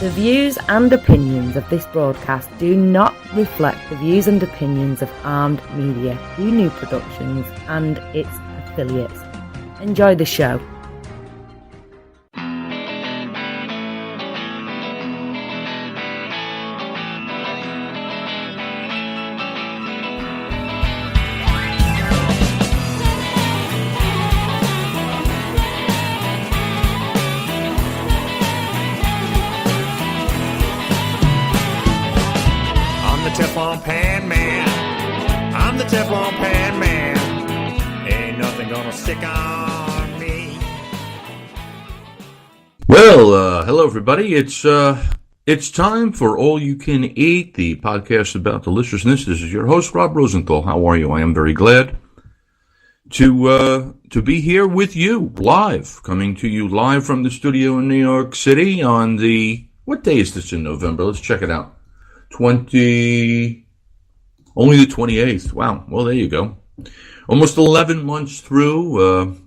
The views and opinions of this broadcast do not reflect the views and opinions of Armed Media, New Productions and its affiliates. Enjoy the show. Teflon Pan Man. I'm the Teflon Pan Man. Ain't nothing gonna stick on me. Well, hello everybody. It's time for All You Can Eat, the podcast about deliciousness. This is your host, Rob Rosenthal. How are you? I am very glad to be here with you live, coming to you live from the studio in New York City on what day is this in November? Let's check it out. Only the 28th. Wow. Well, there you go. Almost 11 months through,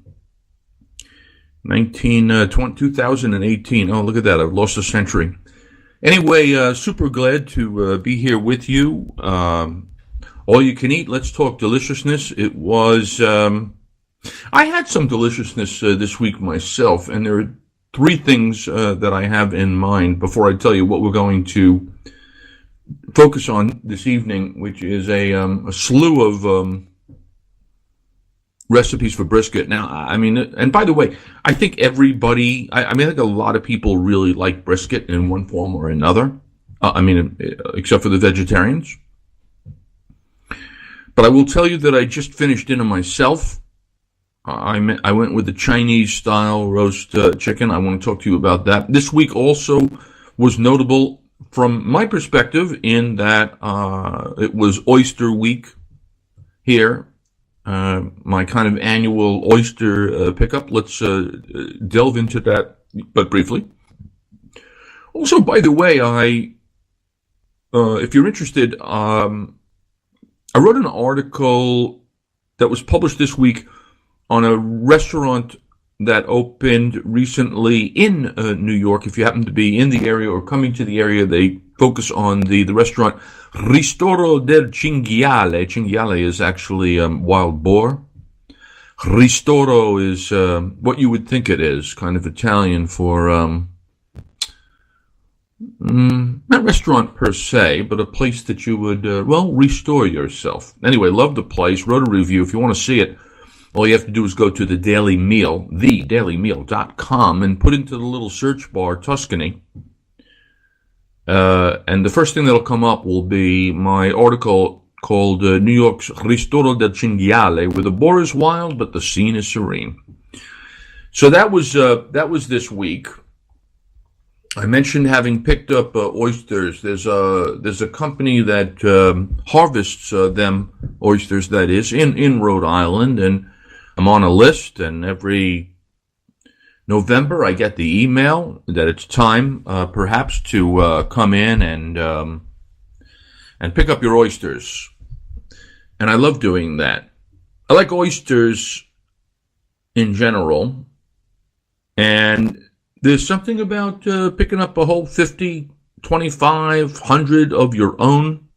2018. Oh, look at that. I've lost a century. Anyway, super glad to be here with you. All you can eat. Let's talk deliciousness. It was, I had some deliciousness this week myself, and there are three things that I have in mind before I tell you what we're going to focus on this evening, which is a slew of recipes for brisket. Now, I mean, and by the way, I think everybody, I think a lot of people really like brisket in one form or another. Except for the vegetarians. But I will tell you that I just finished dinner myself. I went with the Chinese style roast chicken. I want to talk to you about that. This week also was notable from my perspective, in that it was Oyster Week here, my kind of annual oyster pickup. Let's delve into that, but briefly. Also, by the way, if you're interested, I wrote an article that was published this week on a restaurant that opened recently in New York. If you happen to be in the area or coming to the area, they focus on the restaurant Ristoro del Cinghiale. Cinghiale is actually wild boar. Ristoro is what you would think it is, kind of Italian for not restaurant per se, but a place that you would, restore yourself. Anyway, love the place. Wrote a review. If you want to see it, all you have to do is go to the Daily Meal, thedailymeal.com, and put into the little search bar Tuscany. And the first thing that'll come up will be my article called New York's Ristoro del Cinghiale, where the boar is wild, but the scene is serene. So that was this week. I mentioned having picked up oysters. There's a company that harvests them oysters, that is, in Rhode Island, and I'm on a list, and every November I get the email that it's time, perhaps, to come in and pick up your oysters. And I love doing that. I like oysters in general, and there's something about picking up a whole 50, 25, 100 of your own.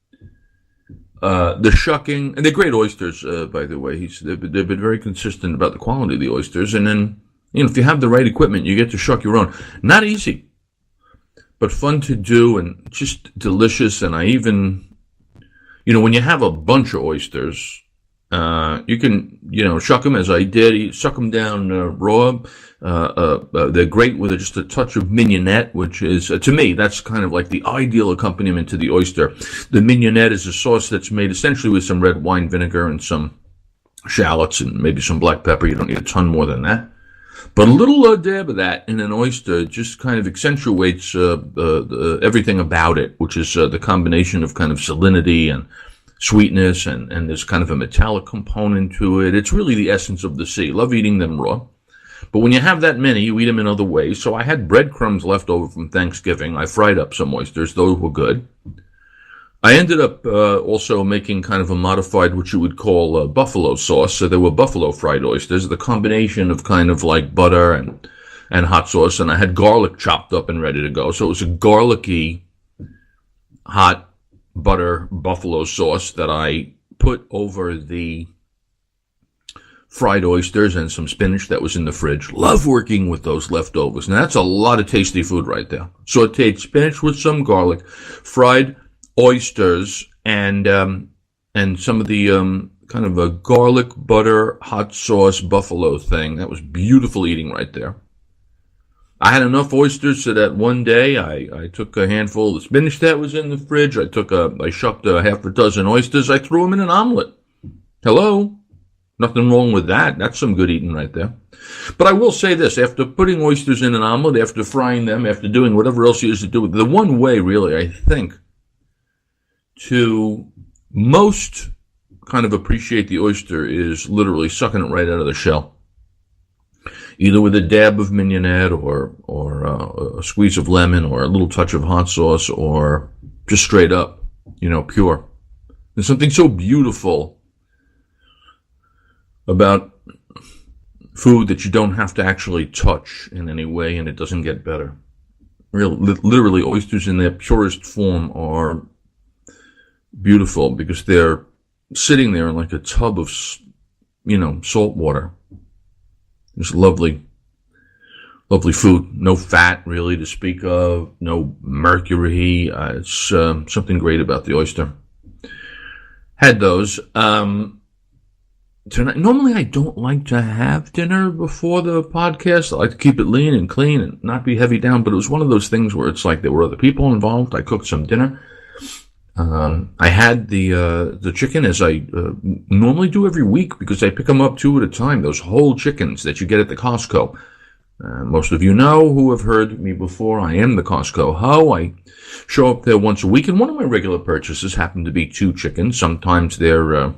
The shucking, and they're great oysters, by the way. They've been very consistent about the quality of the oysters. And then, if you have the right equipment, you get to shuck your own. Not easy, but fun to do and just delicious. And I even, when you have a bunch of oysters, you can, shuck them as I did. You suck them down raw. They're great with just a touch of mignonette, which is, to me, that's kind of like the ideal accompaniment to the oyster. The mignonette is a sauce that's made essentially with some red wine vinegar and some shallots and maybe some black pepper. You don't need a ton more than that. But a little dab of that in an oyster just kind of accentuates everything about it, which is the combination of kind of salinity and sweetness, and there's kind of a metallic component to it. It's really the essence of the sea. Love eating them raw. But when you have that many, you eat them in other ways. So I had breadcrumbs left over from Thanksgiving. I fried up some oysters. Those were good. I ended up also making kind of a modified, what you would call buffalo sauce. So there were buffalo fried oysters, the combination of kind of like butter and and hot sauce, and I had garlic chopped up and ready to go. So it was a garlicky, hot butter buffalo sauce that I put over the fried oysters and some spinach that was in the fridge. Love working with those leftovers. Now that's a lot of tasty food right there. Sauteed spinach with some garlic, fried oysters, and some of the kind of a garlic butter hot sauce buffalo thing. That was beautiful eating right there. I had enough oysters so that one day I took a handful of the spinach that was in the fridge. I shucked a half a dozen oysters. I threw them in an omelet. Hello? Nothing wrong with that. That's some good eating right there. But I will say this, after putting oysters in an omelet, after frying them, after doing whatever else you used to do, the one way really, I think, to most kind of appreciate the oyster is literally sucking it right out of the shell. Either with a dab of mignonette or a squeeze of lemon or a little touch of hot sauce or just straight up, pure. There's something so beautiful about food that you don't have to actually touch in any way, and it doesn't get better. Literally, oysters in their purest form are beautiful because they're sitting there in like a tub of, salt water. Just lovely food. No fat really to speak of. No mercury. It's something great about the oyster. Had those. Tonight, normally I don't like to have dinner before the podcast. I like to keep it lean and clean and not be heavy down, but it was one of those things where it's like there were other people involved. I cooked some dinner. I had the chicken as I normally do every week because I pick them up 2 at a time, those whole chickens that you get at the Costco. Most of you know who have heard me before. I am the Costco ho. I show up there once a week, and one of my regular purchases happen to be 2 chickens. Sometimes they're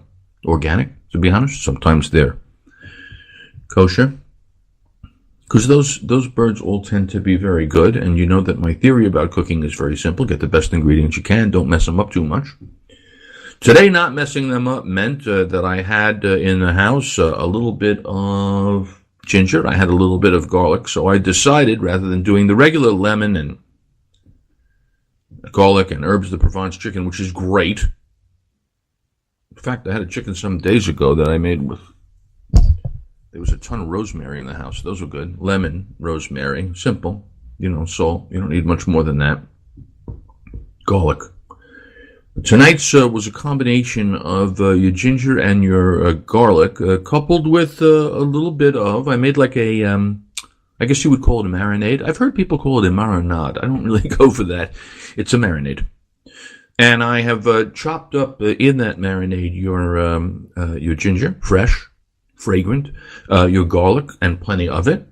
organic, to be honest. Sometimes they're kosher. Because those birds all tend to be very good, and you know that my theory about cooking is very simple. Get the best ingredients you can. Don't mess them up too much. Today, not messing them up meant that I had in the house a little bit of ginger. I had a little bit of garlic, so I decided, rather than doing the regular lemon and garlic and herbs de Provence chicken, which is great. In fact, I had a chicken some days ago that I made with... There was a ton of rosemary in the house. Those were good. Lemon, rosemary, simple. Salt. You don't need much more than that. Garlic. Tonight's was a combination of your ginger and your garlic, coupled with a little bit of, I made like a, I guess you would call it a marinade. I've heard people call it a marinade. I don't really go for that. It's a marinade. And I have chopped up in that marinade your ginger, fresh, fragrant, your garlic, and plenty of it.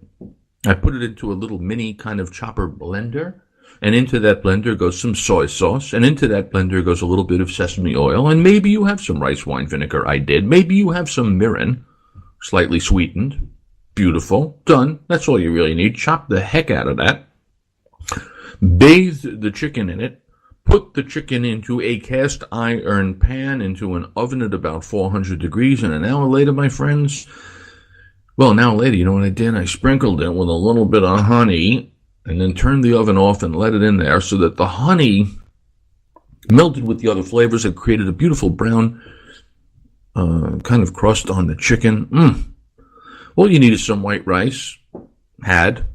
I put it into a little mini kind of chopper blender, and into that blender goes some soy sauce, and into that blender goes a little bit of sesame oil, and maybe you have some rice wine vinegar. I did. Maybe you have some mirin, slightly sweetened. Beautiful. Done. That's all you really need. Chop the heck out of that. Bathe the chicken in it. Put the chicken into a cast iron pan into an oven at about 400 degrees, and an hour later, my friends, well, an hour later, you know what I did? I sprinkled it with a little bit of honey, and then turned the oven off and let it in there so that the honey melted with the other flavors and created a beautiful brown kind of crust on the chicken. All you need is some white rice,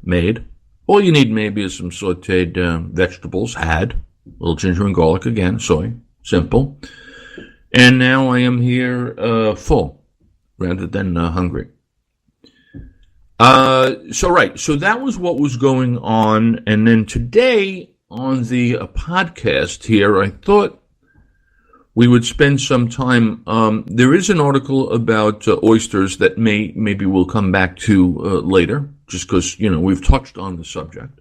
made. All you need maybe is some sauteed vegetables, a little ginger and garlic again, soy, simple. And now I am here full rather than hungry. So that was what was going on. And then today on the podcast here, I thought we would spend some time. There is an article about oysters that maybe we'll come back to later, just because, we've touched on the subject.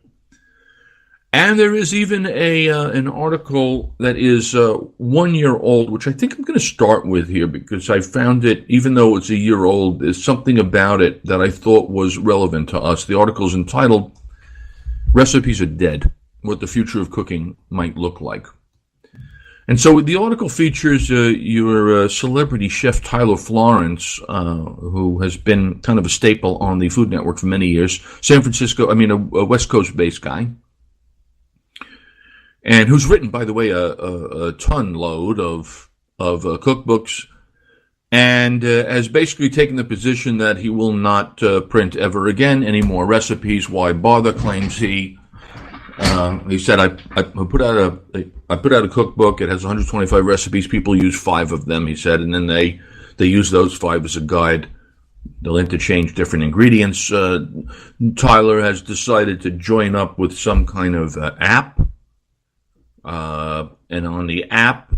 And there is even an article that is 1 year old, which I think I'm going to start with here because I found it, even though it's a year old, there's something about it that I thought was relevant to us. The article is entitled, "Recipes Are Dead, What the Future of Cooking Might Look Like." And so the article features your celebrity chef Tyler Florence, who has been kind of a staple on the Food Network for many years. A West Coast-based guy. And who's written, by the way, a ton load of cookbooks, and has basically taken the position that he will not print ever again any more recipes. Why bother? Claims he. He said, I put out a cookbook. It has 125 recipes. People use 5 of them, he said, and then they use those 5 as a guide. They'll interchange different ingredients. Tyler has decided to join up with some kind of app. And on the app,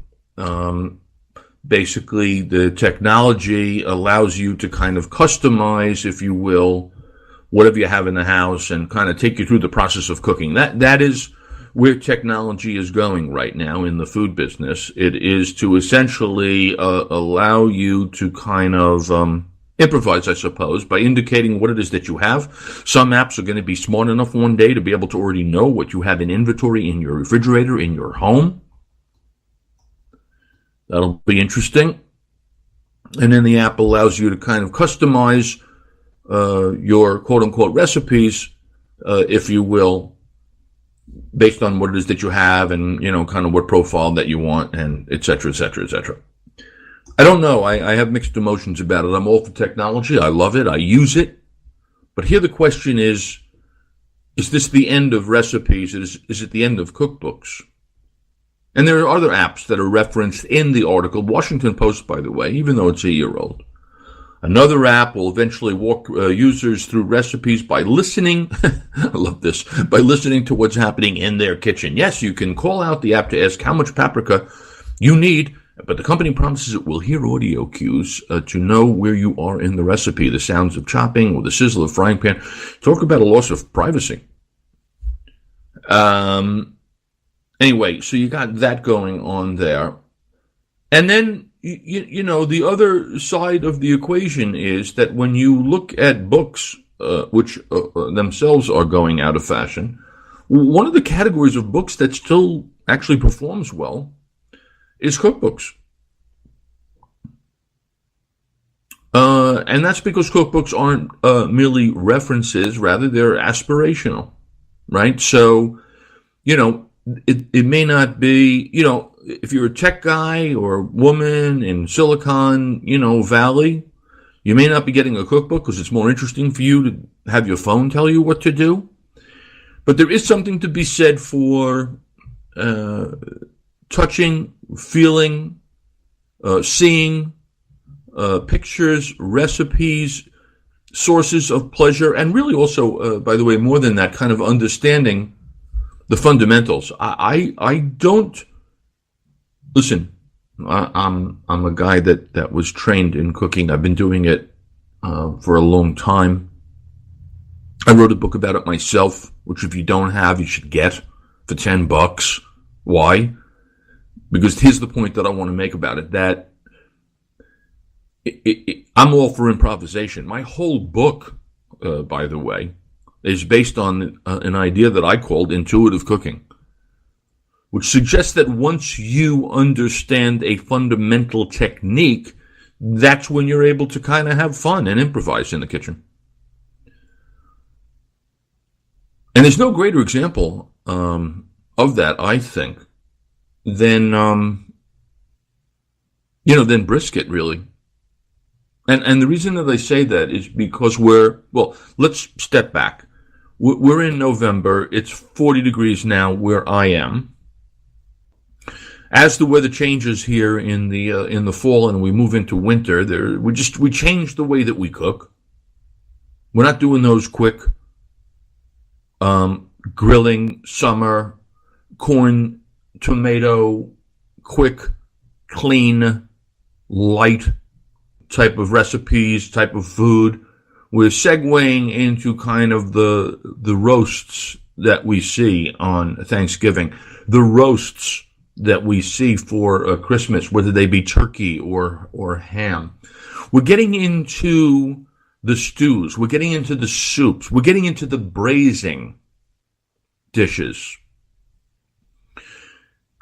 basically the technology allows you to kind of customize, if you will, whatever you have in the house and kind of take you through the process of cooking. That is where technology is going right now in the food business. It is to essentially allow you to kind of improvise, I suppose, by indicating what it is that you have. Some apps are going to be smart enough one day to be able to already know what you have in inventory in your refrigerator, in your home. That'll be interesting. And then the app allows you to kind of customize your quote-unquote recipes, if you will, based on what it is that you have and, kind of what profile that you want, and et cetera, et cetera, et cetera. I don't know. I have mixed emotions about it. I'm all for technology. I love it. I use it. But here the question is this the end of recipes? Is it the end of cookbooks? And there are other apps that are referenced in the article. Washington Post, by the way, even though it's a year old. Another app will eventually walk users through recipes by listening. I love this. By listening to what's happening in their kitchen. Yes, you can call out the app to ask how much paprika you need, but the company promises it will hear audio cues to know where you are in the recipe, the sounds of chopping or the sizzle of frying pan. Talk about a loss of privacy. Anyway, so you got that going on there. And then, the other side of the equation is that when you look at books, which themselves are going out of fashion, one of the categories of books that still actually performs well is cookbooks. And that's because cookbooks aren't merely references, rather they're aspirational, right? So, it may not be, if you're a tech guy or woman in Silicon, Valley, you may not be getting a cookbook because it's more interesting for you to have your phone tell you what to do. But there is something to be said for touching, feeling, seeing pictures, recipes, sources of pleasure, and really also, by the way, more than that, kind of understanding the fundamentals. I don't listen. I'm a guy that was trained in cooking. I've been doing it for a long time. I wrote a book about it myself, which if you don't have, you should get for $10. Why? Because here's the point that I want to make about it, that I'm all for improvisation. My whole book, by the way, is based on an idea that I called intuitive cooking, which suggests that once you understand a fundamental technique, that's when you're able to kind of have fun and improvise in the kitchen. And there's no greater example of that, I think, than than Brisket, really. And the reason that I say that is because let's step back. We're in November. It's 40 degrees now where I am. As the weather changes here in the fall and we move into winter, we change the way that we cook. We're not doing those quick grilling summer corn, tomato, quick, clean, light type of recipes, type of food. We're segueing into kind of the roasts that we see on Thanksgiving, the roasts that we see for Christmas, whether they be turkey or ham. We're getting into the stews. We're getting into the soups. We're getting into the braising dishes.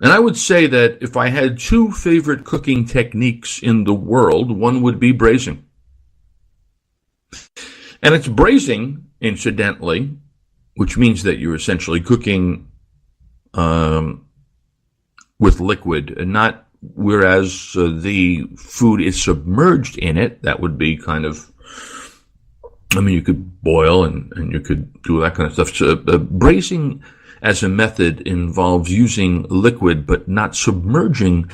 And I would say that if I had two favorite cooking techniques in the world, one would be braising. And it's braising, incidentally, which means that you're essentially cooking with liquid, and not whereas the food is submerged in it. That would be kind of, I mean, you could boil and you could do that kind of stuff. So, braising as a method involves using liquid but not submerging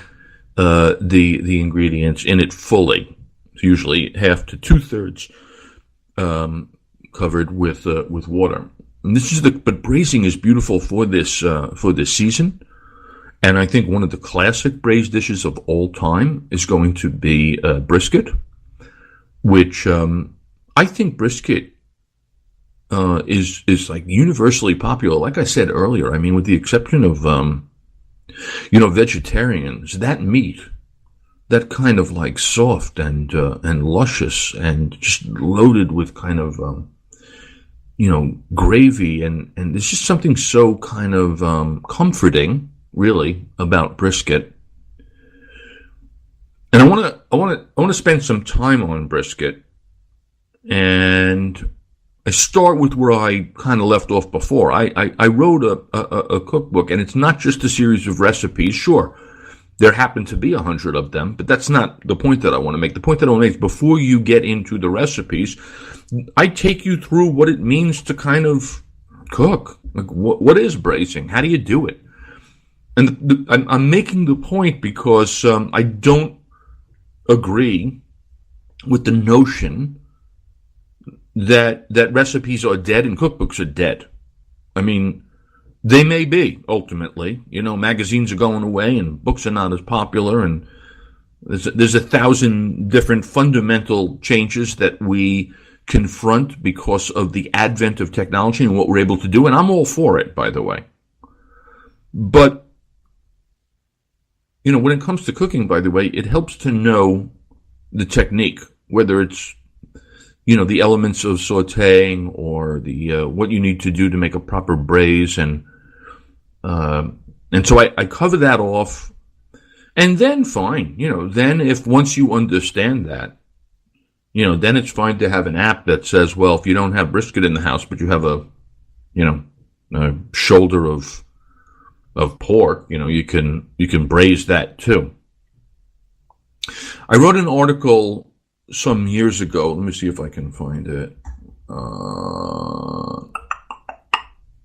the ingredients in it fully. It's usually half to 2/3 covered with water. And but braising is beautiful for this season. And I think one of the classic braised dishes of all time is going to be brisket, which I think brisket is like universally popular. Like I said earlier, I mean, with the exception of vegetarians, that meat, that kind of like soft and luscious and just loaded with kind of gravy, and there's just something so kind of comforting, really, about brisket. And I want to spend some time on brisket, and I start with where I kind of left off before. I wrote a cookbook, and it's not just a series of recipes. Sure, there happen to be 100 of them, but that's not the point that I want to make. The point that I want to make is before you get into the recipes, I take you through what it means to kind of cook. Like, what is braising? How do you do it? And I'm making the point because I don't agree with the notion that recipes are dead and cookbooks are dead. I mean, they may be, ultimately. Magazines are going away and books are not as popular, and there's 1,000 different fundamental changes that we confront because of the advent of technology and what we're able to do, and I'm all for it, by the way. But, when it comes to cooking, by the way, it helps to know the technique, whether it's the elements of sautéing or the what you need to do to make a proper braise, and so I cover that off, and then fine, then if once you understand that, then it's fine to have an app that says, well, if you don't have brisket in the house, but you have a shoulder of pork, you can braise that too. I wrote an article some years ago. Let me see if I can find it.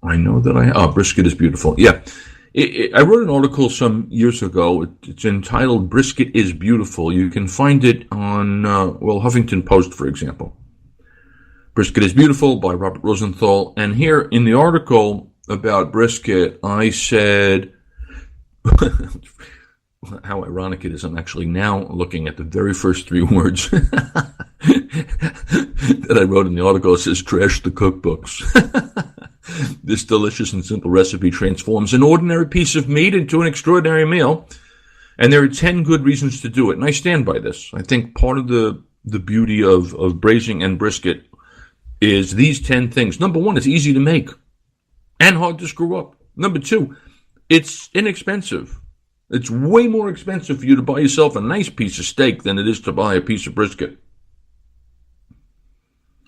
I know that brisket is beautiful. Yeah. I wrote an article some years ago. It's entitled "Brisket is Beautiful." You can find it on, Huffington Post, for example. "Brisket is Beautiful" by Robert Rosenthal. And here in the article about brisket, I said, how ironic it is, I'm actually now looking at the very first 3 words that I wrote in the article. It says, "Trash the cookbooks." This delicious and simple recipe transforms an ordinary piece of meat into an extraordinary meal, and there are 10 good reasons to do it, and I stand by this. I think part of the beauty of braising and brisket is these 10 things. Number 1, it's easy to make and hard to screw up. Number 2, it's inexpensive. It's way more expensive for you to buy yourself a nice piece of steak than it is to buy a piece of brisket.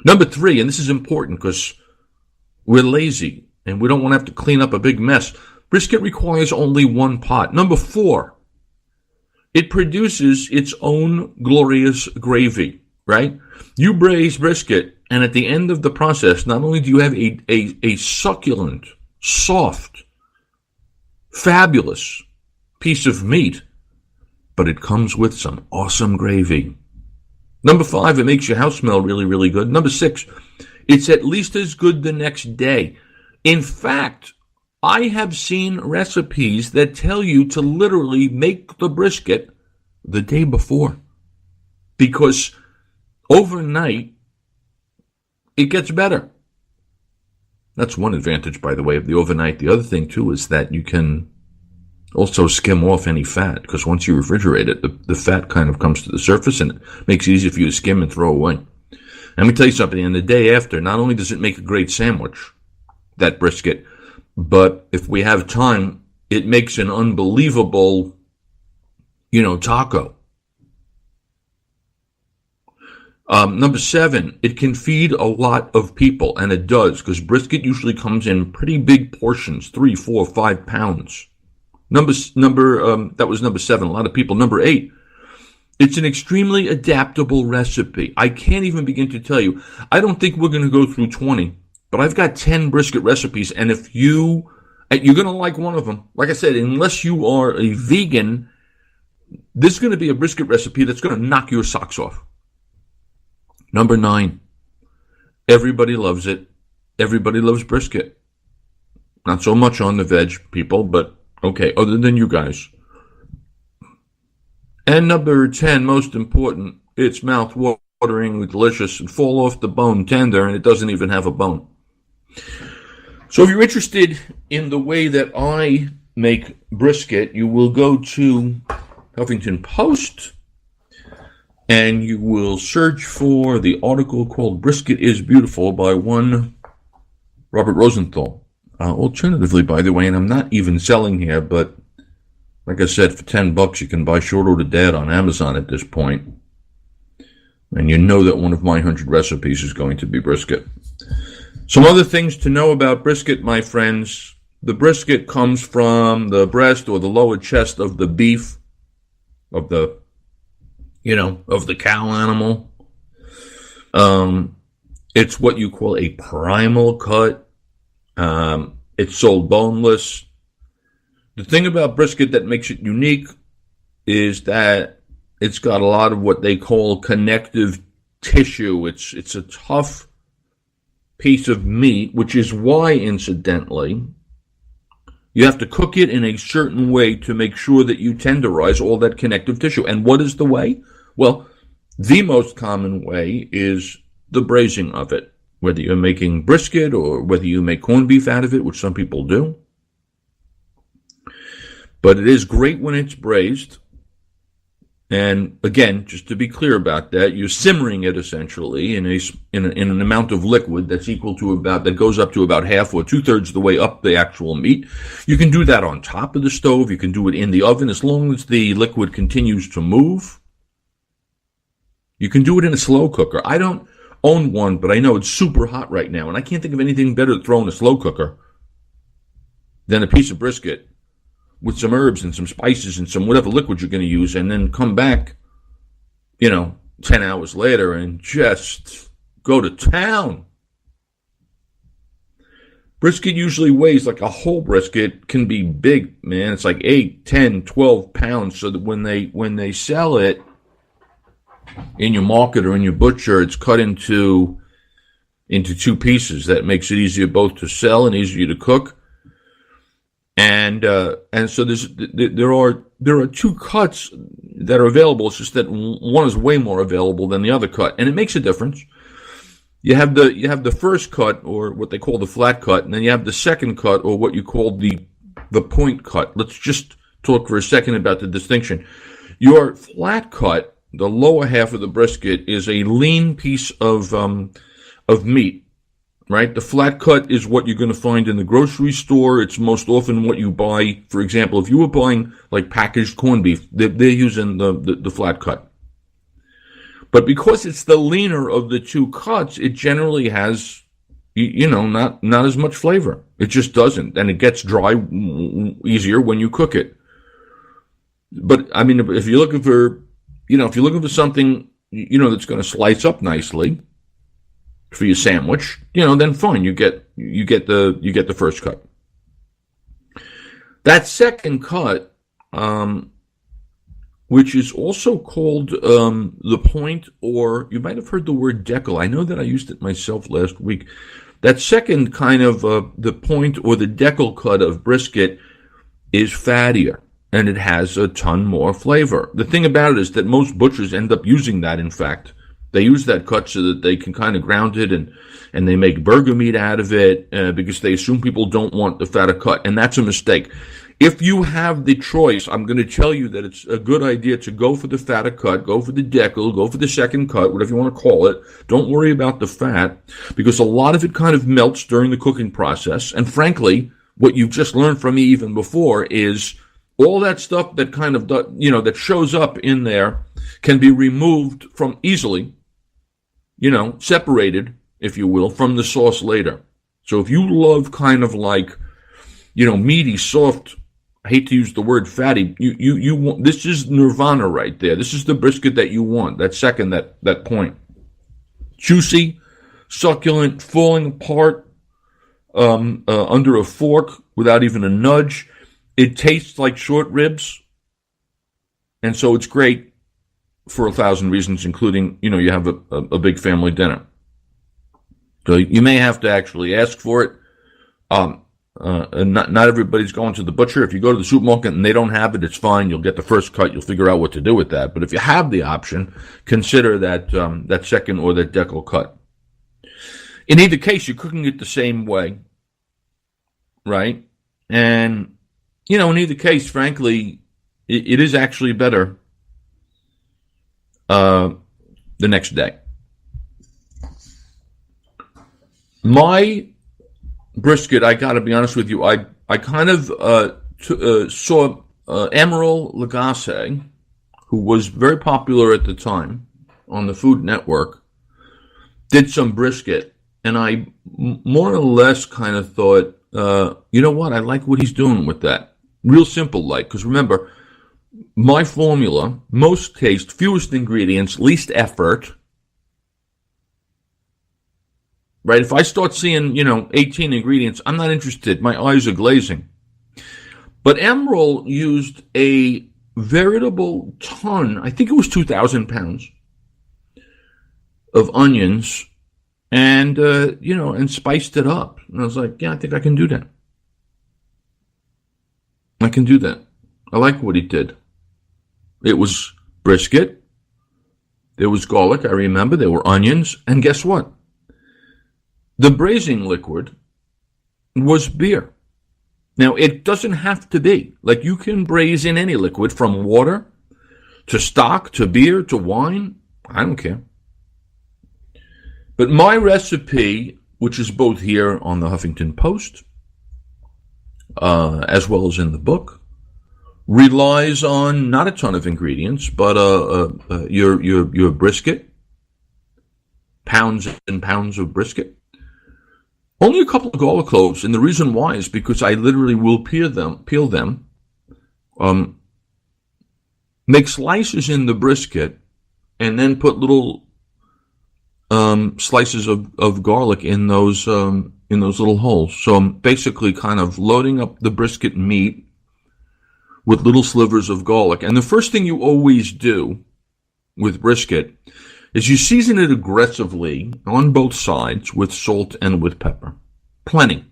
Number 3, and this is important because we're lazy and we don't want to have to clean up a big mess, brisket requires only 1 pot. Number 4, it produces its own glorious gravy, right? You braise brisket, and at the end of the process, not only do you have a succulent, soft, fabulous piece of meat, but it comes with some awesome gravy. Number 5, it makes your house smell really, really good. Number 6, it's at least as good the next day. In fact, I have seen recipes that tell you to literally make the brisket the day before, because overnight it gets better. That's one advantage, by the way, of the overnight. The other thing, too, is that you can also skim off any fat, because once you refrigerate it, the fat kind of comes to the surface, and it makes it easier for you to skim and throw away. Let me tell you something, and the day after, not only does it make a great sandwich, that brisket, but if we have time, it makes an unbelievable, taco. Number 7, it can feed a lot of people, and it does, because brisket usually comes in pretty big portions, 3, 4, 5 pounds. That was number 7, a lot of people. Number 8, it's an extremely adaptable recipe. I can't even begin to tell you. I don't think we're going to go through 20, but I've got 10 brisket recipes, and if you're going to like one of them. Like I said, unless you are a vegan, this is going to be a brisket recipe that's going to knock your socks off. Number 9, everybody loves it. Everybody loves brisket. Not so much on the veg people, but okay, other than you guys. And number 10, most important, it's mouth-wateringly delicious and fall off the bone tender, and it doesn't even have a bone. So if you're interested in the way that I make brisket, you will go to Huffington Post, and you will search for the article called Brisket is Beautiful by one Robert Rosenthal. Alternatively, by the way, and I'm not even selling here, but like I said, for $10 you can buy Short Order Dad on Amazon at this point. And you know that one of my 100 recipes is going to be brisket. Some other things to know about brisket, my friends. The brisket comes from the breast or the lower chest of the beef, of the cow animal. It's what you call a primal cut. It's sold boneless. The thing about brisket that makes it unique is that it's got a lot of what they call connective tissue. It's a tough piece of meat, which is why, incidentally, you have to cook it in a certain way to make sure that you tenderize all that connective tissue. And what is the way? Well, the most common way is the braising of it, whether you're making brisket or whether you make corned beef out of it, which some people do. But it is great when it's braised. And again, just to be clear about that, you're simmering it essentially in an amount of liquid that's equal to that goes up to about half or 2/3 of the way up the actual meat. You can do that on top of the stove. You can do it in the oven as long as the liquid continues to move. You can do it in a slow cooker. I don't own one, but I know it's super hot right now, and I can't think of anything better to throw in a slow cooker than a piece of brisket with some herbs and some spices and some whatever liquid you're going to use, and then come back, 10 hours later and just go to town. Brisket usually weighs, like a whole brisket can be big, man. It's like 8, 10, 12 pounds, so that when they sell it in your market or in your butcher, it's cut into 2 pieces. That makes it easier both to sell and easier to cook. And so there are 2 cuts that are available. It's just that one is way more available than the other cut, and it makes a difference. You have the first cut, or what they call the flat cut, and then you have the second cut, or what you call the point cut. Let's just talk for a second about the distinction. Your flat cut, the lower half of the brisket, is a lean piece of meat. Right? The flat cut is what you're going to find in the grocery store. It's most often what you buy. For example, if you were buying like packaged corned beef, they're using the flat cut. But because it's the leaner of the 2 cuts, it generally has, not as much flavor. It just doesn't. And it gets dry easier when you cook it. But I mean, if you're looking for, something, that's going to slice up nicely for your sandwich, then fine, you get the first cut. That second cut, which is also called the point, or you might have heard the word decal. I know that I used it myself last week. That second kind of the point or the decal cut of brisket is fattier, and it has a ton more flavor. The thing about it is that most butchers end up using that, in fact. They use that cut so that they can kind of ground it, and they make burger meat out of it because they assume people don't want the fatter cut, and that's a mistake. If you have the choice, I'm going to tell you that it's a good idea to go for the fatter cut, go for the decal, go for the second cut, whatever you want to call it. Don't worry about the fat, because a lot of it kind of melts during the cooking process, and frankly, what you've just learned from me even before is all that stuff that kind of, that shows up in there can be removed from easily, separated, if you will, from the sauce later. So if you love kind of like, meaty, soft, I hate to use the word fatty, you want, this is nirvana right there. This is the brisket that you want, that point. Juicy, succulent, falling apart under a fork without even a nudge. It tastes like short ribs, and so it's great for 1,000 reasons, including, you have a big family dinner. So you may have to actually ask for it. And not everybody's going to the butcher. If you go to the supermarket and they don't have it, it's fine. You'll get the first cut. You'll figure out what to do with that. But if you have the option, consider that second or that decal cut. In either case, you're cooking it the same way, right? And, in either case, frankly, it is actually better the next day. My brisket, I got to be honest with you, I kind of saw Emeril Lagasse, who was very popular at the time on the Food Network, did some brisket, and I more or less kind of thought, you know what, I like what he's doing with that. Real simple like, because remember, my formula, most taste, fewest ingredients, least effort. Right? If I start seeing, 18 ingredients, I'm not interested. My eyes are glazing. But Emeril used a veritable ton, I think it was 2,000 pounds of onions and, and spiced it up. And I was like, yeah, I think I can do that. I can do that. I like what he did. It was brisket. There was garlic, I remember. There were onions. And guess what? The braising liquid was beer. Now, it doesn't have to be. Like, you can braise in any liquid, from water to stock to beer to wine. I don't care. But my recipe, which is both here on the Huffington Post, as well as in the book, relies on not a ton of ingredients, but your brisket, pounds and pounds of brisket. Only a couple of garlic cloves, and the reason why is because I literally will peel them, make slices in the brisket, and then put little slices of garlic in those little holes. So I'm basically kind of loading up the brisket meat with little slivers of garlic. And the first thing you always do with brisket is you season it aggressively on both sides with salt and with pepper. Plenty.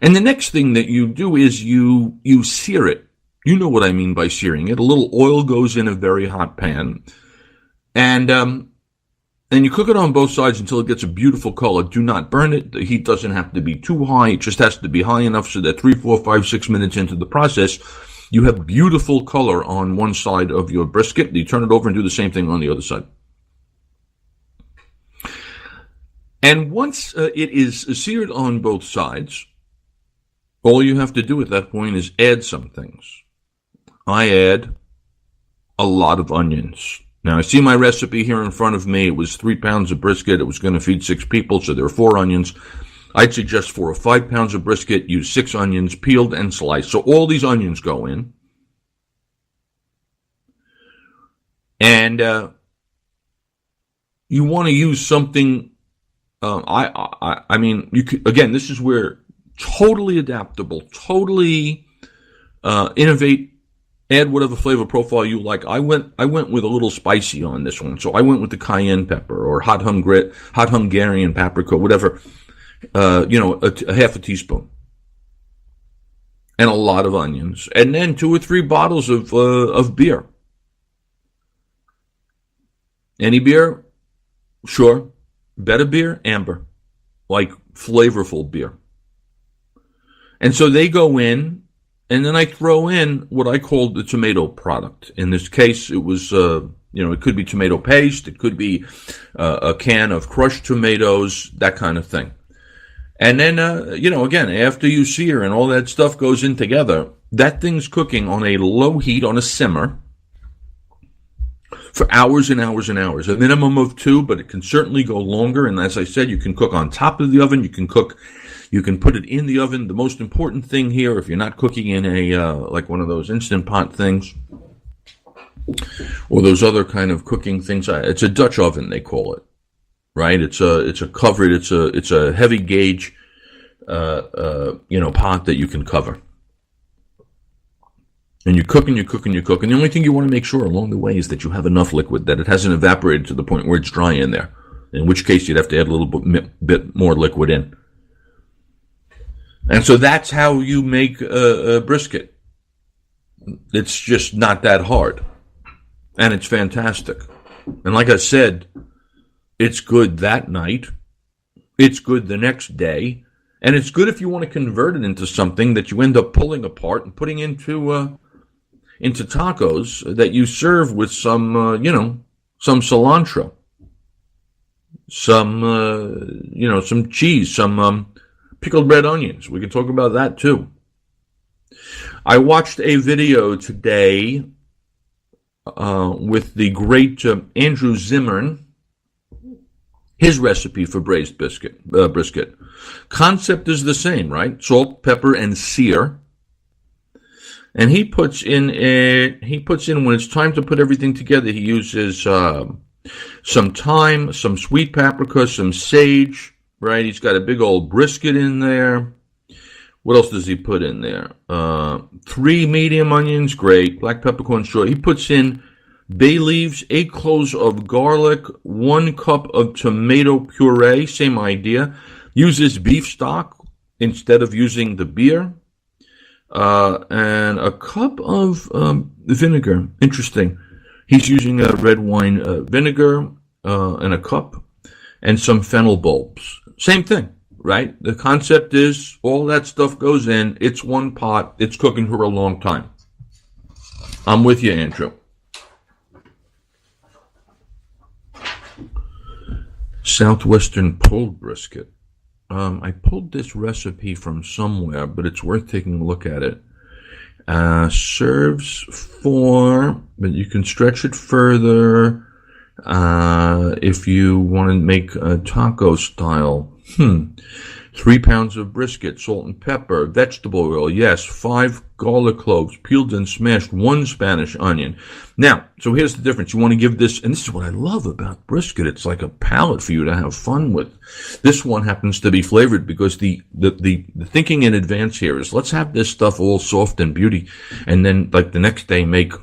And the next thing that you do is you sear it. You know what I mean by searing it. A little oil goes in a very hot pan. And you cook it on both sides until it gets a beautiful color. Do not burn it. The heat doesn't have to be too high. It just has to be high enough so that 3, 4, 5, 6 minutes into the process, you have beautiful color on one side of your brisket. You turn it over and do the same thing on the other side. And once it is seared on both sides, all you have to do at that point is add some things. I add a lot of onions. Now, I see my recipe here in front of me. It was 3 pounds of brisket. It was going to feed 6 people, so there are 4 onions. I'd suggest 4 or 5 pounds of brisket, use 6 onions, peeled and sliced. So all these onions go in. And you want to use something, I mean, you could, again, this is where totally adaptable, totally innovate. Add whatever flavor profile you like. I went with a little spicy on this one, so I went with the cayenne pepper or hot Hungarian paprika, whatever. A half a teaspoon, and a lot of onions, and then 2 or 3 bottles of beer. Any beer, sure. Better beer, amber, like flavorful beer. And so they go in. And then I throw in what I called the tomato product. In this case, it was, it could be tomato paste. It could be a can of crushed tomatoes, that kind of thing. And then, again, after you sear and all that stuff goes in together, that thing's cooking on a low heat, on a simmer, for hours and hours and hours. A minimum of 2, but it can certainly go longer. And as I said, you can cook on top of the oven. You can put it in the oven. The most important thing here, if you're not cooking in like one of those Instant Pot things, or those other kind of cooking things, it's a Dutch oven, they call it. Right? It's a covered, it's a heavy gauge, pot that you can cover. And you cook and you cook and you cook. And the only thing you want to make sure along the way is that you have enough liquid, that it hasn't evaporated to the point where it's dry in there. In which case you'd have to add a little bit more liquid in. And so that's how you make a brisket. It's just not that hard. And it's fantastic. And like I said, it's good that night. It's good the next day. And it's good if you want to convert it into something that you end up pulling apart and putting into tacos that you serve with some cilantro, some cheese, some pickled red onions. We can talk about that too. I watched a video today with the great Andrew Zimmern. His recipe for braised brisket. Concept is the same, right? Salt, pepper, and sear. And he puts in when it's time to put everything together, he uses some thyme, some sweet paprika, some sage, right? He's got a big old brisket in there. What else does he put in there? 3 medium onions, great. Black peppercorn short. He puts in bay leaves, 8 cloves of garlic, 1 cup of tomato puree, same idea. Uses beef stock instead of using the beer. And a cup of vinegar. Interesting. He's using red wine vinegar in a cup, and some fennel bulbs. Same thing, right? The concept is all that stuff goes in. It's one pot. It's cooking for a long time. I'm with you, Andrew. Southwestern pulled brisket. I pulled this recipe from somewhere, but it's worth taking a look at it. Serves for, but you can stretch it further if you want to make a taco style. 3 pounds of brisket, salt and pepper, vegetable oil, yes, 5 garlic cloves, peeled and smashed, 1 Spanish onion. Now, so here's the difference. You want to give this, and this is what I love about brisket. It's like a palate for you to have fun with. This one happens to be flavored because the thinking in advance here is let's have this stuff all soft and beauty, and then like the next day make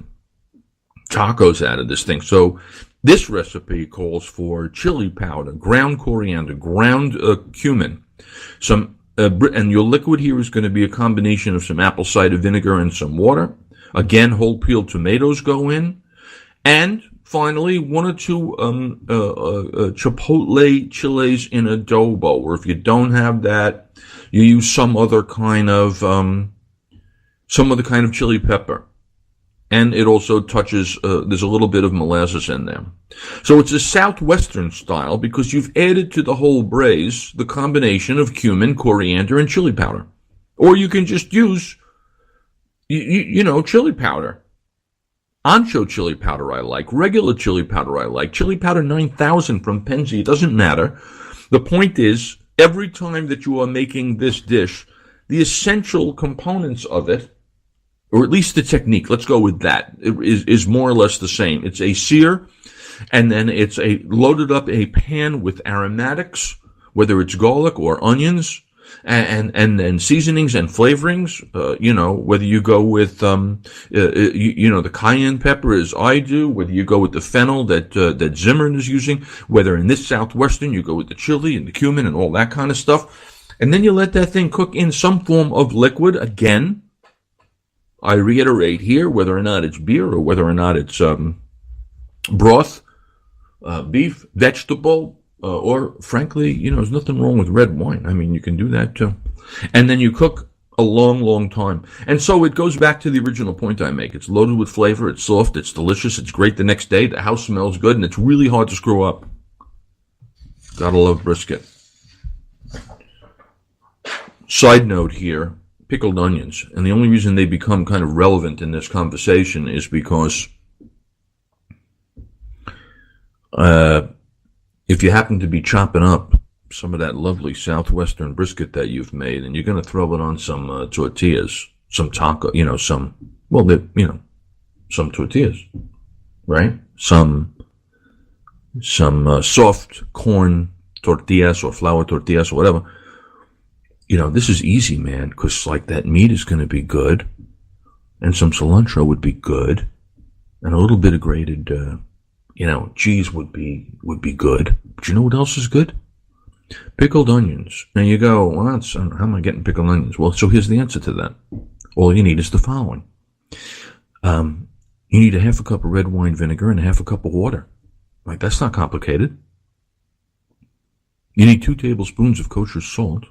tacos out of this thing. So this recipe calls for chili powder, ground coriander, ground cumin, and your liquid here is going to be a combination of some apple cider vinegar and some water. Again, whole peeled tomatoes go in. And finally, 1 or 2 chipotle chilies in adobo. Or if you don't have that, you use some other kind of chili pepper. And it also touches, there's a little bit of molasses in there. So it's a southwestern style because you've added to the whole braise the combination of cumin, coriander, and chili powder. Or you can just use, chili powder. Ancho chili powder I like. Regular chili powder I like. Chili powder 9000 from Penzi. It doesn't matter. The point is, every time that you are making this dish, the essential components of it, or at least the technique, let's go with that, is more or less the same. It's a sear, and then it's loaded up a pan with aromatics, whether it's garlic or onions, and then seasonings and flavorings, whether you go with, the cayenne pepper as I do, whether you go with the fennel that Zimmern is using, whether in this Southwestern you go with the chili and the cumin and all that kind of stuff. And then you let that thing cook in some form of liquid. Again, I reiterate here, whether or not it's beer or whether or not it's broth, beef, vegetable, or frankly, there's nothing wrong with red wine. I mean, you can do that too. And then you cook a long, long time. And so it goes back to the original point I make. It's loaded with flavor. It's soft. It's delicious. It's great the next day. The house smells good, and it's really hard to screw up. Gotta love brisket. Side note here, pickled onions. And the only reason they become kind of relevant in this conversation is because if you happen to be chopping up some of that lovely southwestern brisket that you've made, and you're going to throw it on some tortillas, some taco, some tortillas, right? Some soft corn tortillas or flour tortillas or whatever. This is easy, man, because like that meat is going to be good, and some cilantro would be good, and a little bit of grated, cheese would be good. But you know what else is good? Pickled onions. Now you go, well, how am I getting pickled onions? Well, so here's the answer to that. All you need is the following. You need a half a cup of red wine vinegar and a half a cup of water. Like, that's not complicated. You need 2 tablespoons of kosher salt.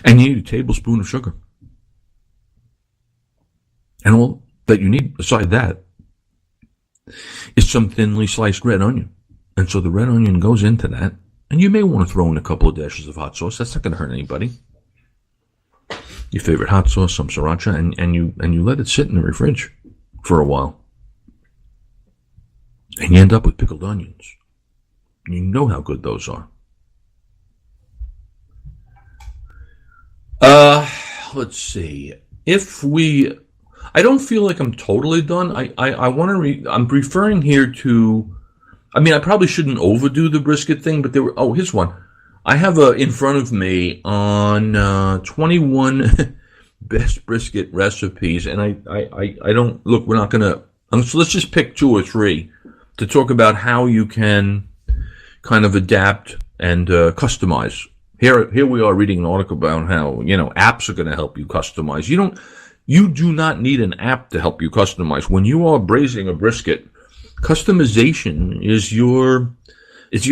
And you need a tablespoon of sugar. And all that you need, beside that, is some thinly sliced red onion. And so the red onion goes into that. And you may want to throw in a couple of dashes of hot sauce. That's not going to hurt anybody. Your favorite hot sauce, some sriracha, and you let it sit in the fridge for a while. And you end up with pickled onions. You know how good those are. Let's see. I don't feel like I'm totally done. I want to I'm referring here to, I probably shouldn't overdo the brisket thing, but here's one. I have in front of me on 21 best brisket recipes, and I don't, look, we're not going to, so let's just pick 2 or 3 to talk about how you can kind of adapt and customize. Here we are reading an article about how, apps are going to help you customize. You do not need an app to help you customize. When you are braising a brisket, customization is your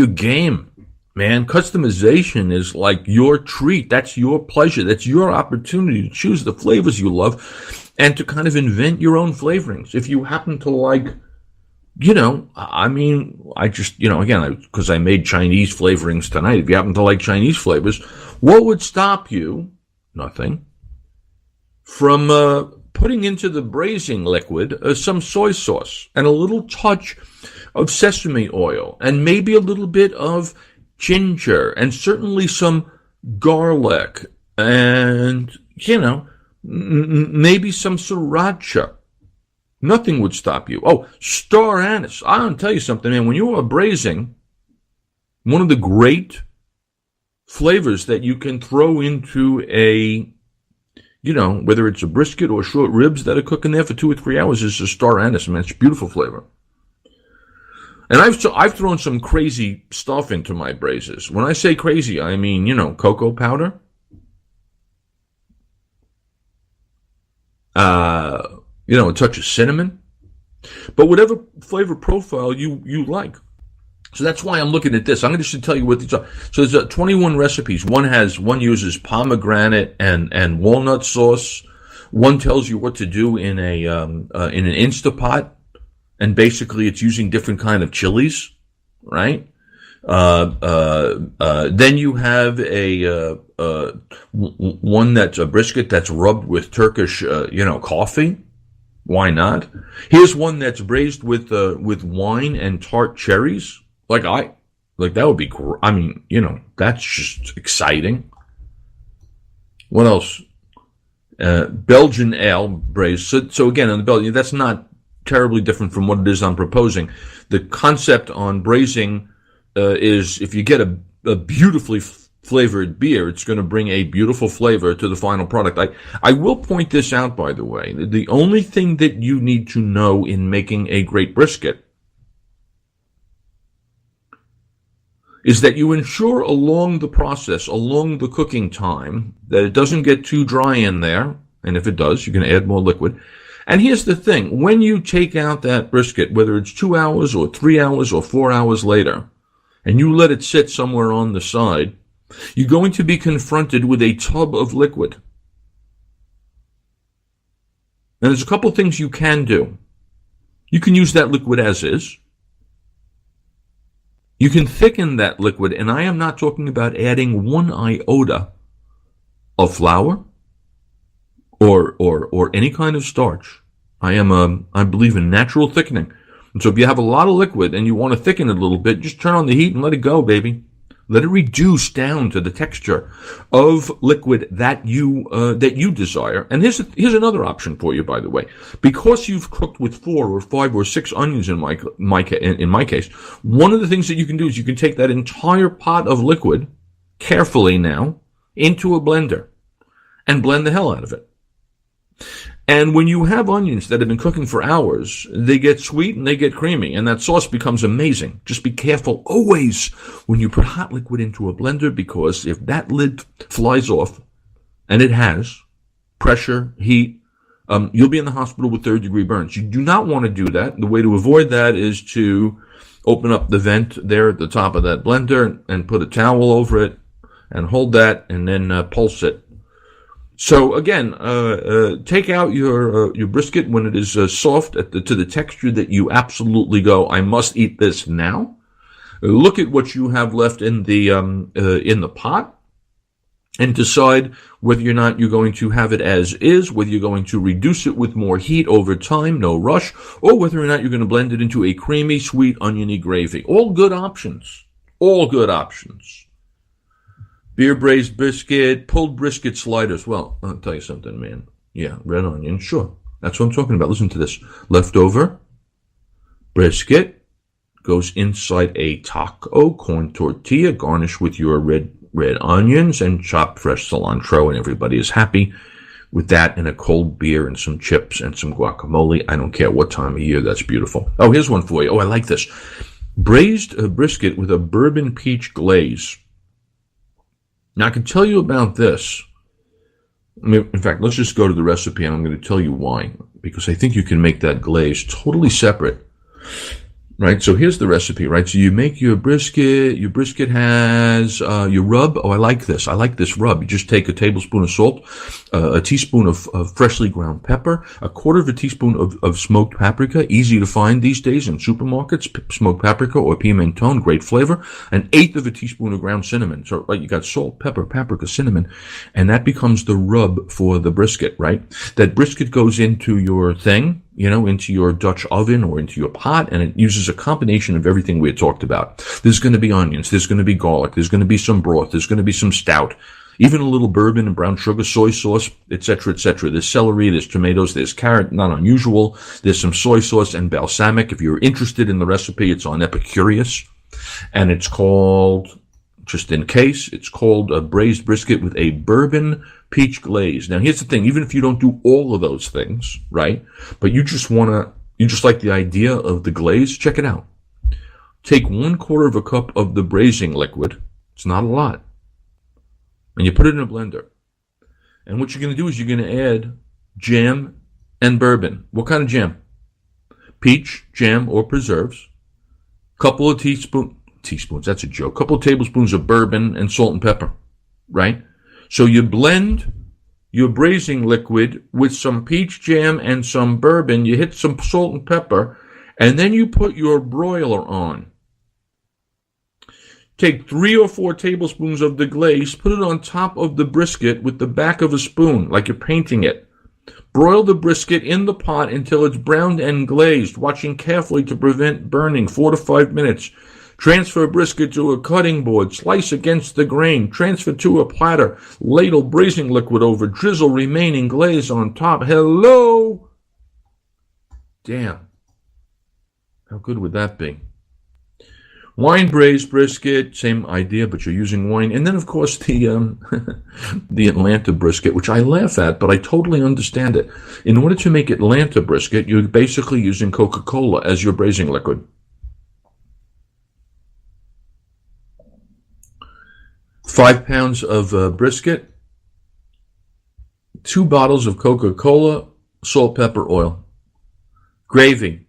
game, man. Customization is like your treat. That's your pleasure. That's your opportunity to choose the flavors you love and to kind of invent your own flavorings. If you happen to like, I just, again, because I made Chinese flavorings tonight. If you happen to like Chinese flavors, what would stop you? Nothing. From putting into the braising liquid some soy sauce and a little touch of sesame oil and maybe a little bit of ginger and certainly some garlic and, maybe some sriracha. Nothing would stop you. Oh, star anise. I'll tell you something, man. When you are braising, one of the great flavors that you can throw into whether it's a brisket or short ribs that are cooking there for 2 or 3 hours is a star anise. Man, it's a beautiful flavor. And I've thrown some crazy stuff into my braises. When I say crazy, I mean, cocoa powder. A touch of cinnamon, but whatever flavor profile you like. So that's why I'm looking at this. I'm going to just tell you what these are. So there's 21 recipes. One uses pomegranate and walnut sauce. One tells you what to do in an Instapot, and basically it's using different kind of chilies, right? Then you have one that's a brisket that's rubbed with Turkish, coffee. Why not? Here's one that's braised with wine and tart cherries. That would be, that's just exciting. What else? Belgian ale braised. So again, in the Belgian, that's not terribly different from what it is I'm proposing. The concept on braising is if you get a beautifully flavored beer, it's going to bring a beautiful flavor to the final product. I will point this out, by the way. The only thing that you need to know in making a great brisket is that you ensure along the process, along the cooking time, that it doesn't get too dry in there. And if it does, you can add more liquid. And here's the thing. When you take out that brisket, whether it's 2 hours or 3 hours or 4 hours later, and you let it sit somewhere on the side, you're going to be confronted with a tub of liquid. And there's a couple things you can do. You can use that liquid as is. You can thicken that liquid, and I am not talking about adding 1 iota of flour or any kind of starch. I believe in natural thickening. And so if you have a lot of liquid and you want to thicken it a little bit, just turn on the heat and let it go, baby. Let it reduce down to the texture of liquid that you desire. And here's another option for you, by the way. Because you've cooked with 4 or 5 or 6 onions in my case, one of the things that you can do is you can take that entire pot of liquid, carefully now, into a blender and blend the hell out of it. And when you have onions that have been cooking for hours, they get sweet and they get creamy, and that sauce becomes amazing. Just be careful always when you put hot liquid into a blender, because if that lid flies off, and it has, pressure, heat, you'll be in the hospital with third-degree burns. You do not want to do that. The way to avoid that is to open up the vent there at the top of that blender and put a towel over it and hold that and then pulse it. So again, take out your brisket when it is soft to the texture that you absolutely go, I must eat this now. Look at what you have left in the pot, and decide whether or not you're going to have it as is, whether you're going to reduce it with more heat over time, no rush, or whether or not you're going to blend it into a creamy, sweet, oniony gravy. All good options. All good options. Beer braised brisket, pulled brisket sliders. Well, I'll tell you something, man. Yeah, red onion, sure. That's what I'm talking about. Listen to this. Leftover brisket goes inside a taco corn tortilla, garnished with your red onions and chopped fresh cilantro, and everybody is happy with that, and a cold beer and some chips and some guacamole. I don't care what time of year. That's beautiful. Oh, here's one for you. Oh, I like this. Braised brisket with a bourbon peach glaze. Now, I can tell you about this. In fact, let's just go to the recipe, and I'm going to tell you why. Because I think you can make that glaze totally separate. Right? So here's the recipe, right? So you make your brisket. Your brisket has your rub. Oh, I like this. I like this rub. You just take a tablespoon of salt, a teaspoon of freshly ground pepper, a quarter of a teaspoon of smoked paprika, easy to find these days in supermarkets, smoked paprika or pimenton, great flavor, an eighth of a teaspoon of ground cinnamon. So right, you got salt, pepper, paprika, cinnamon, and that becomes the rub for the brisket, right? That brisket goes into your thing, into your Dutch oven or into your pot, and it uses a combination of everything we had talked about. There's going to be onions, there's going to be garlic, there's going to be some broth, there's going to be some stout, even a little bourbon and brown sugar, soy sauce, etc., etc. There's celery, there's tomatoes, there's carrot, not unusual. There's some soy sauce and balsamic. If you're interested in the recipe, it's on Epicurious, and it's called, just in case, it's called a braised brisket with a bourbon peach glaze. Now, here's the thing. Even if you don't do all of those things, right, but you just like the idea of the glaze, check it out. Take 1/4 of a cup of the braising liquid. It's not a lot. And you put it in a blender. And what you're going to do is you're going to add jam and bourbon. What kind of jam? Peach, jam, or preserves. Couple of teaspoons, that's a joke. Couple of tablespoons of bourbon and salt and pepper, right? So you blend your braising liquid with some peach jam and some bourbon. You hit some salt and pepper, and then you put your broiler on. Take 3 or 4 tablespoons of the glaze, put it on top of the brisket with the back of a spoon, like you're painting it. Broil the brisket in the pot until it's browned and glazed, watching carefully to prevent burning, 4 to 5 minutes. Transfer brisket to a cutting board, slice against the grain, transfer to a platter, ladle braising liquid over, drizzle remaining glaze on top. Hello! Damn. How good would that be? Wine braised brisket, same idea, but you're using wine. And then, of course, the Atlanta brisket, which I laugh at, but I totally understand it. In order to make Atlanta brisket, you're basically using Coca-Cola as your braising liquid. 5 pounds of brisket, 2 bottles of Coca-Cola, salt, pepper, oil. Gravy,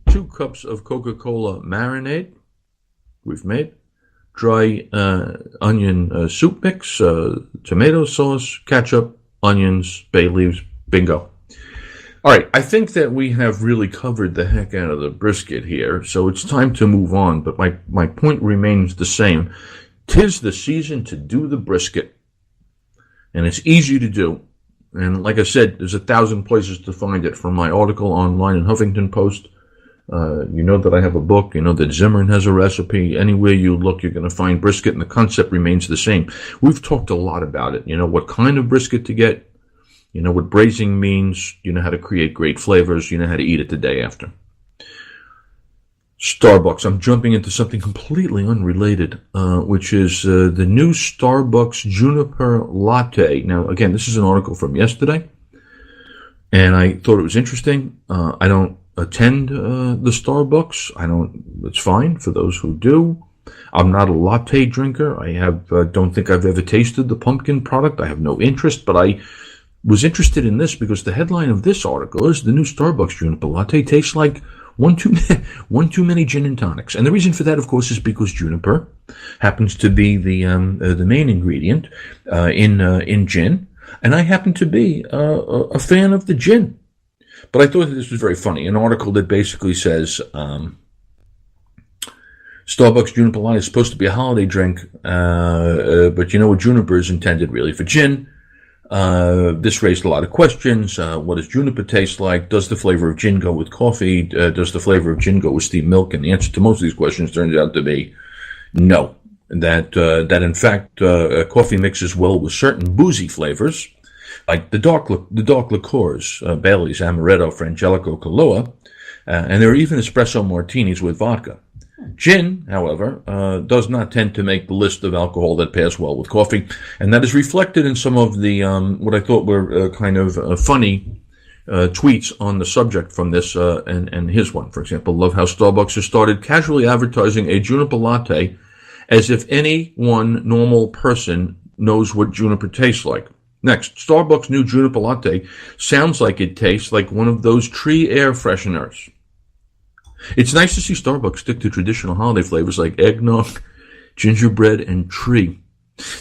2 cups of Coca-Cola marinade we've made, dry onion soup mix, tomato sauce, ketchup, onions, bay leaves, bingo. All right, I think that we have really covered the heck out of the brisket here, so it's time to move on, but my point remains the same. 'Tis the season to do the brisket, and it's easy to do. And like I said, there's 1,000 places to find it, from my article online in Huffington Post. You know that I have a book. You know that Zimmern has a recipe. Anywhere you look, you're going to find brisket, and the concept remains the same. We've talked a lot about it. You know what kind of brisket to get. You know what braising means. You know how to create great flavors. You know how to eat it the day after. Starbucks. I'm jumping into something completely unrelated, which is the new Starbucks Juniper Latte. Now, again, this is an article from yesterday, and I thought it was interesting. I don't attend the Starbucks. It's fine for those who do. I'm not a latte drinker. I don't think I've ever tasted the pumpkin product. I have no interest, but I was interested in this because the headline of this article is the new Starbucks Juniper Latte tastes like one too many gin and tonics. And the reason for that, of course, is because juniper happens to be the main ingredient in gin, and I happen to be a fan of the gin. But I thought that this was very funny. An article that basically says Starbucks Juniper Latte is supposed to be a holiday drink, but you know what, juniper is intended really for gin. This raised a lot of questions. What does juniper taste like? Does the flavor of gin go with coffee? Does the flavor of gin go with steamed milk? And the answer to most of these questions turns out to be no. That in fact, coffee mixes well with certain boozy flavors, like the dark liqueurs, Bailey's, Amaretto, Frangelico, Kahlua, and there are even espresso martinis with vodka. Gin, however, does not tend to make the list of alcohol that pairs well with coffee, and that is reflected in some of the what I thought were kind of funny tweets on the subject from this, and his one, for example. Love how Starbucks has started casually advertising a juniper latte as if any one normal person knows what juniper tastes like. Next, Starbucks' new juniper latte sounds like it tastes like one of those tree air fresheners. It's nice to see Starbucks stick to traditional holiday flavors like eggnog, gingerbread, and tree.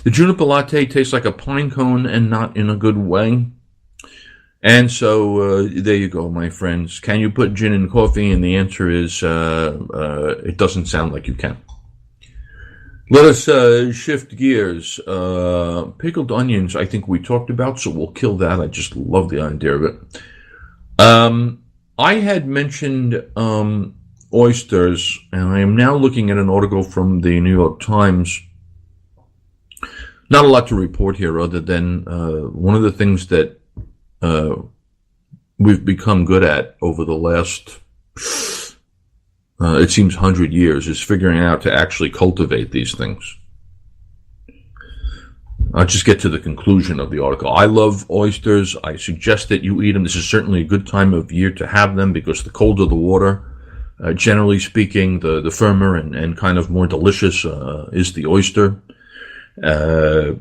The juniper latte tastes like a pine cone, and not in a good way. And so there you go, my friends. Can you put gin in coffee? And the answer is it doesn't sound like you can. Let us shift gears. Pickled onions, I think we talked about, so we'll kill that. I just love the idea of it. I had mentioned oysters, and I am now looking at an article from the New York Times. Not a lot to report here other than one of the things that we've become good at over the last, it seems, 100 years is figuring out to actually cultivate these things. I'll just get to the conclusion of the article. I love oysters. I suggest that you eat them. This is certainly a good time of year to have them because the colder the water, generally speaking, the firmer and kind of more delicious is the oyster. I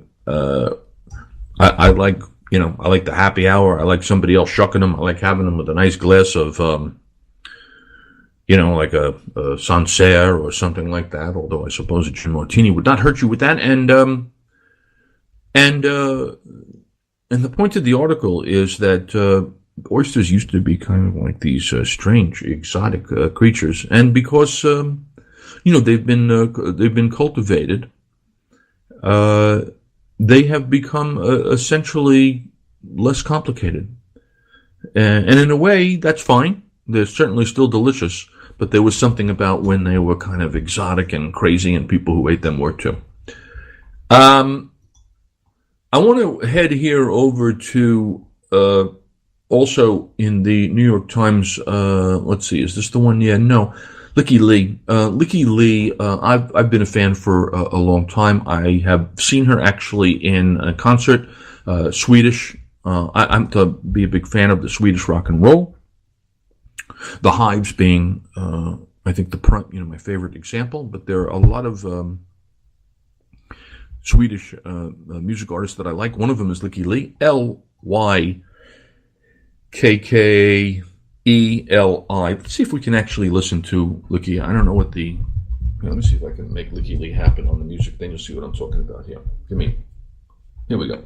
like, I like the happy hour. I like somebody else shucking them. I like having them with a nice glass of, like a Sancerre or something like that. Although I suppose a gin martini would not hurt you with that. And the point of the article is that oysters used to be kind of like these strange, exotic creatures, and because they've been cultivated, they have become essentially less complicated, and in a way that's fine. They're certainly still delicious, but there was something about when they were kind of exotic and crazy, and people who ate them were too. I want to head here over to, also in the New York Times, let's see, is this the one? Yeah, no. Licky Lee. Licky Lee, I've been a fan for a long time. I have seen her actually in a concert, Swedish. I'm to be a big fan of the Swedish rock and roll. The Hives being, I think, my favorite example, but there are a lot of Swedish music artists that I like. One of them is Licky Lee, Lykkeli. Let's see if we can actually listen to Licky. I don't know what let me see if I can make Licky Lee happen on the music thing. You'll see what I'm talking about here. Here we go.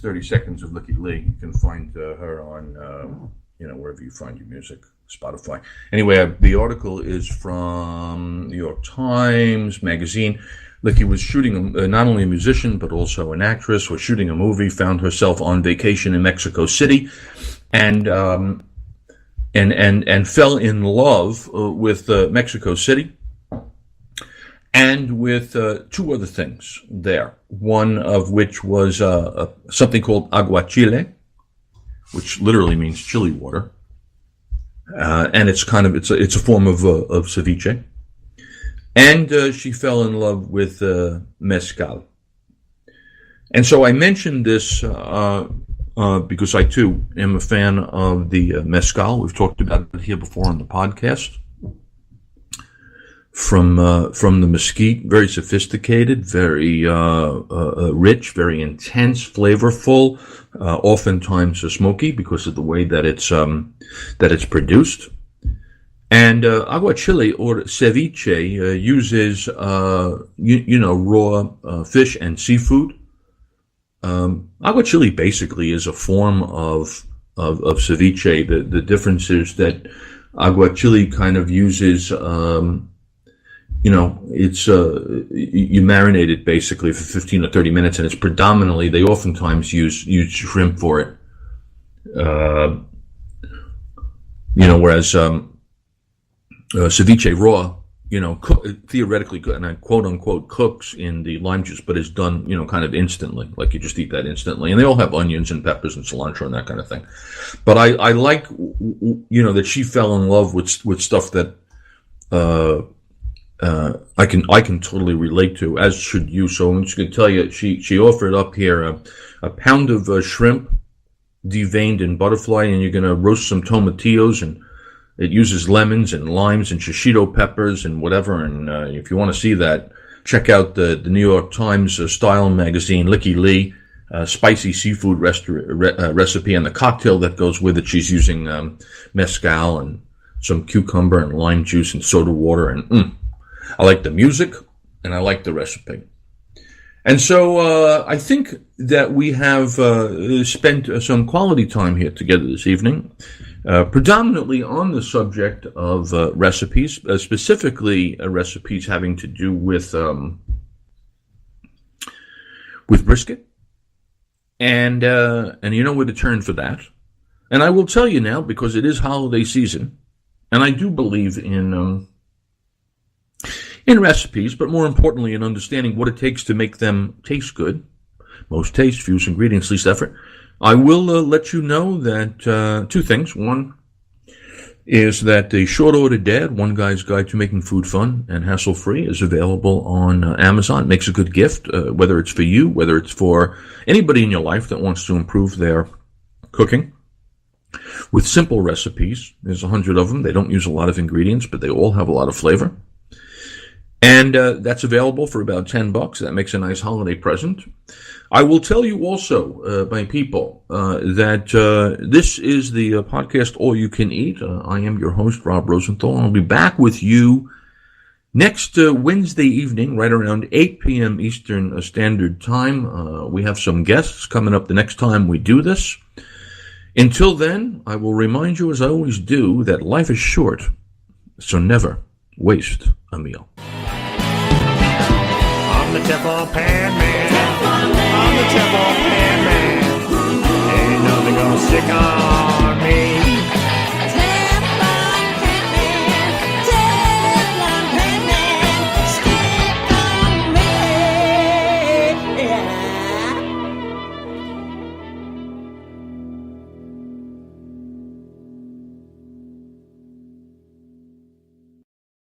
30 Seconds of Licky Lee. You can find her on, wherever you find your music, Spotify. Anyway, the article is from New York Times Magazine. Licky was shooting, not only a musician, but also an actress, was shooting a movie, found herself on vacation in Mexico City, and fell in love with Mexico City and with two other things there. One of which was something called aguachile, which literally means chili water, and it's a form of ceviche. And she fell in love with mezcal. And so I mentioned this because I, too, am a fan of the mezcal. We've talked about it here before on the podcast. From the mesquite, very sophisticated, very rich, very intense, flavorful, oftentimes smoky because of the way that it's produced. And aguachile or ceviche uses raw fish and seafood. Aguachile basically is a form of ceviche. The difference is that aguachile kind of uses it's you marinate it basically for 15 or 30 minutes, and it's predominantly, they oftentimes use shrimp for it. Whereas ceviche raw, theoretically, and I quote unquote cooks in the lime juice, but it's done, kind of instantly, like you just eat that instantly. And they all have onions and peppers and cilantro and that kind of thing. But I like, that she fell in love with stuff that I can totally relate to, as should you. So I'm just going to tell you, she offered up here a pound of shrimp deveined in butterfly, and you're going to roast some tomatillos, and it uses lemons and limes and shishito peppers and whatever. And if you want to see that, check out the New York Times style magazine, Licky Lee, spicy seafood recipe, and the cocktail that goes with it. She's using mezcal and some cucumber and lime juice and soda water. And I like the music, and I like the recipe. And so I think that we have spent some quality time here together this evening, predominantly on the subject of recipes, specifically recipes having to do with brisket, and you know where to turn for that. And I will tell you now, because it is holiday season, and I do believe in recipes, but more importantly in understanding what it takes to make them taste good. Most taste, fewest ingredients, least effort. I will let you know that two things. One is that the Short Order Dad, One Guy's Guide to Making Food Fun and Hassle-Free, is available on Amazon. It makes a good gift, whether it's for you, whether it's for anybody in your life that wants to improve their cooking. With simple recipes, there's 100 of them. They don't use a lot of ingredients, but they all have a lot of flavor. And that's available for about $10. That makes a nice holiday present. I will tell you also, my people, that this is the podcast All You Can Eat. I am your host, Rob Rosenthal, and I'll be back with you next Wednesday evening, right around 8 p.m. Eastern Standard Time. We have some guests coming up the next time we do this. Until then, I will remind you, as I always do, that life is short, so never waste a meal. I'm the Teflon Pan Man. I'm the Teflon Pan Man. Ain't nothing gonna stick on